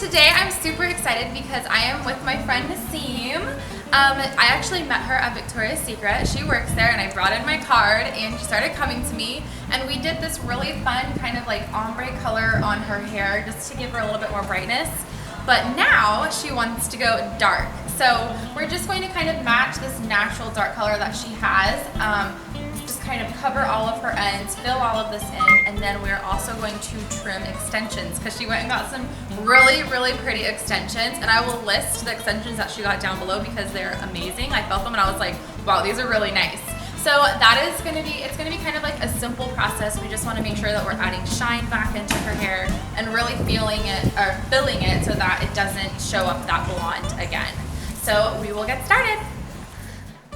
today I'm super excited because I am with my friend Nasim. I actually met her at Victoria's Secret. She works there and I brought in my card and she started coming to me and we did this really fun kind of like ombre color on her hair just to give her a little bit more brightness. But now she wants to go dark. So we're just going to kind of match this natural dark color that she has. Just kind of cover all of her ends, fill all of this in, and then we're also going to trim extensions because she went and got some really, really pretty extensions, and I will list the extensions that she got down below because they're amazing. I felt them and I was like, wow, these are really nice. So that is going to be, it's going to be kind of like a simple process. We just want to make sure that we're adding shine back into her hair and really feeling it, or filling it so that it doesn't show up that blonde again. So we will get started.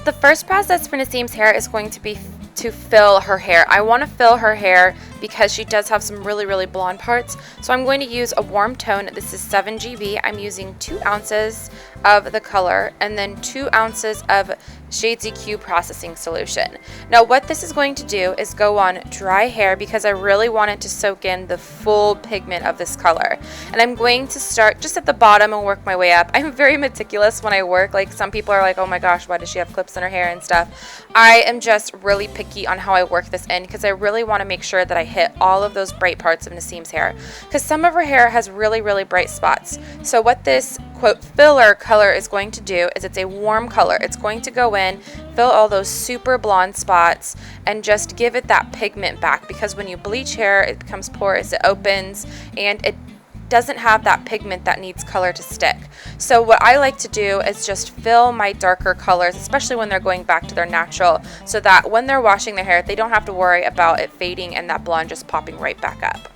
The first process for Nasim's hair is going to be to fill her hair. I want to fill her hair because she does have some really, really blonde parts. So I'm going to use a warm tone. This is 7 GB. I'm using 2 ounces of the color and then 2 ounces of Shades EQ processing solution. Now what this is going to do is go on dry hair because I really want it to soak in the full pigment of this color. And I'm going to start just at the bottom and work my way up. I'm very meticulous when I work. Like some people are like, oh my gosh, why does she have clips in her hair and stuff? I am just really picky on how I work this in because I really want to make sure that I hit all of those bright parts of Nasim's hair because some of her hair has really, really bright spots. So what this quote filler color is going to do is it's a warm color. It's going to go in, fill all those super blonde spots and just give it that pigment back because when you bleach hair it becomes porous, it opens, and it doesn't have that pigment that needs color to stick. So what I like to do is just fill my darker colors, especially when they're going back to their natural, so that when they're washing their hair they don't have to worry about it fading and that blonde just popping right back up.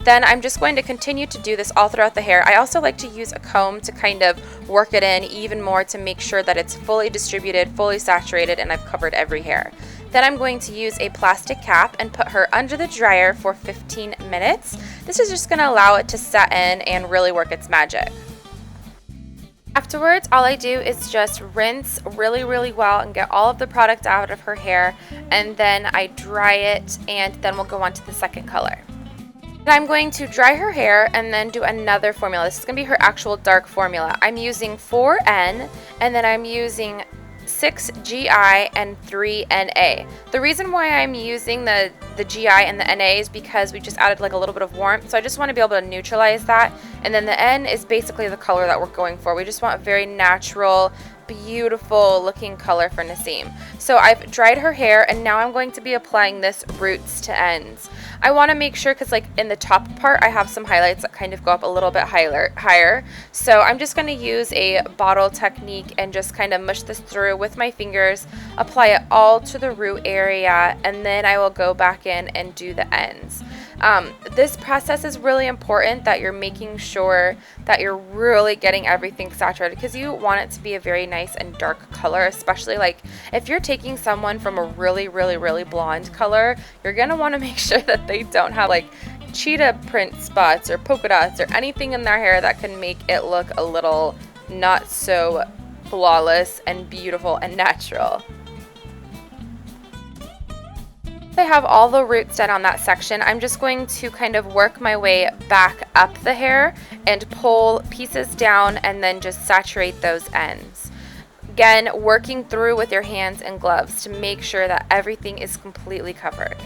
Then I'm just going to continue to do this all throughout the hair. I also like to use a comb to kind of work it in even more to make sure that it's fully distributed, fully saturated, and I've covered every hair. Then I'm going to use a plastic cap and put her under the dryer for 15 minutes. This is just going to allow it to set in and really work its magic. Afterwards, all I do is just rinse really, really well and get all of the product out of her hair, and then I dry it, and then we'll go on to the second color. I'm going to dry her hair and then do another formula. This is going to be her actual dark formula. I'm using 4N and then I'm using 6 GI and 3 NA. The reason why I'm using the GI and the NA is because we just added like a little bit of warmth, so I just want to be able to neutralize that. And then the N is basically the color that we're going for. We just want a very natural, beautiful looking color for Nasim. So I've dried her hair and now I'm going to be applying this roots to ends. I want to make sure because like in the top part I have some highlights that kind of go up a little bit higher. So I'm just going to use a bottle technique and just kind of mush this through with my fingers, apply it all to the root area, and then I will go back in and do the ends. This process is really important that you're making sure that you're really getting everything saturated because you want it to be a very nice and dark color, especially like if you're taking someone from a really, really, really blonde color, you're going to want to make sure that they don't have like cheetah print spots or polka dots or anything in their hair that can make it look a little not so flawless and beautiful and natural. I have all the roots done on that section. I'm just going to kind of work my way back up the hair and pull pieces down and then just saturate those ends. Again, working through with your hands and gloves to make sure that everything is completely covered.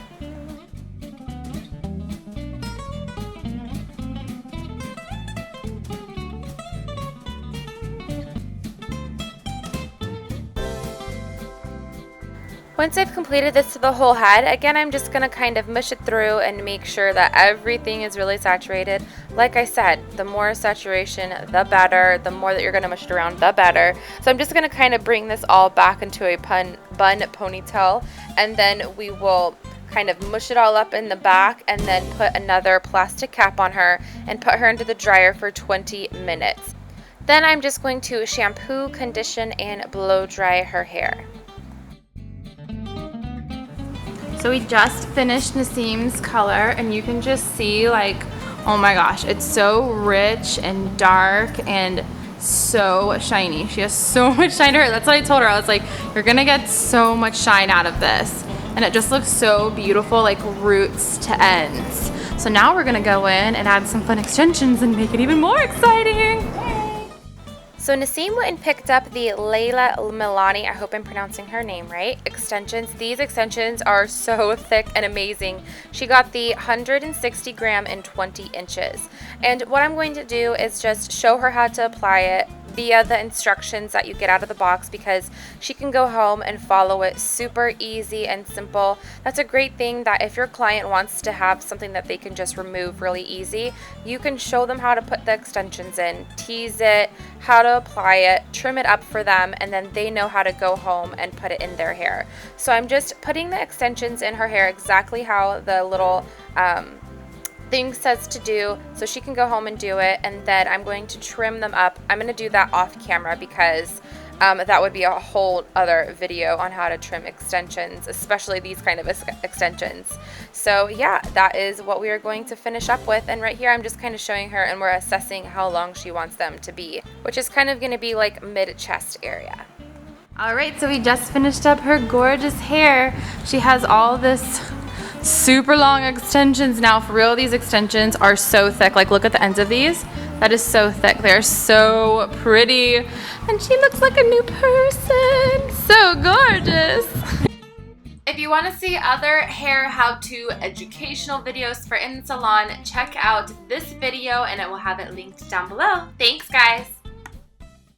Once I've completed this to the whole head, again, I'm just going to kind of mush it through and make sure that everything is really saturated. Like I said, the more saturation, the better. The more that you're going to mush it around, the better. So I'm just going to kind of bring this all back into a bun ponytail, and then we will kind of mush it all up in the back and then put another plastic cap on her and put her into the dryer for 20 minutes. Then I'm just going to shampoo, condition, and blow dry her hair. So we just finished Nasim's color and you can just see like, oh my gosh, it's so rich and dark and so shiny. She has so much shine to her. That's what I told her. I was like, you're gonna get so much shine out of this. And it just looks so beautiful, like roots to ends. So now we're gonna go in and add some fun extensions and make it even more exciting. So Nasim went and picked up the Leyla Milani, I hope I'm pronouncing her name right, extensions. These extensions are so thick and amazing. She got the 160 gram and 20 inches. And what I'm going to do is just show her how to apply it via the instructions that you get out of the box, because she can go home and follow it super easy and simple. That's a great thing, that if your client wants to have something that they can just remove really easy, you can show them how to put the extensions in, tease it, how to apply it, trim it up for them, and then they know how to go home and put it in their hair. So I'm just putting the extensions in her hair exactly how the little thing says to do, so she can go home and do it, and then I'm going to trim them up. I'm going to do that off camera because that would be a whole other video on how to trim extensions, especially these kind of extensions. So yeah, that is what we are going to finish up with, and right here I'm just kind of showing her, and we're assessing how long she wants them to be, which is kind of going to be like mid-chest area. Alright, so we just finished up her gorgeous hair. She has all this super long extensions now. For real, these extensions are so thick. Like, look at the ends of these. That is so thick. They're so pretty. And she looks like a new person. So gorgeous. If you want to see other hair how-to educational videos for in the salon, check out this video and I will have it linked down below. Thanks, guys.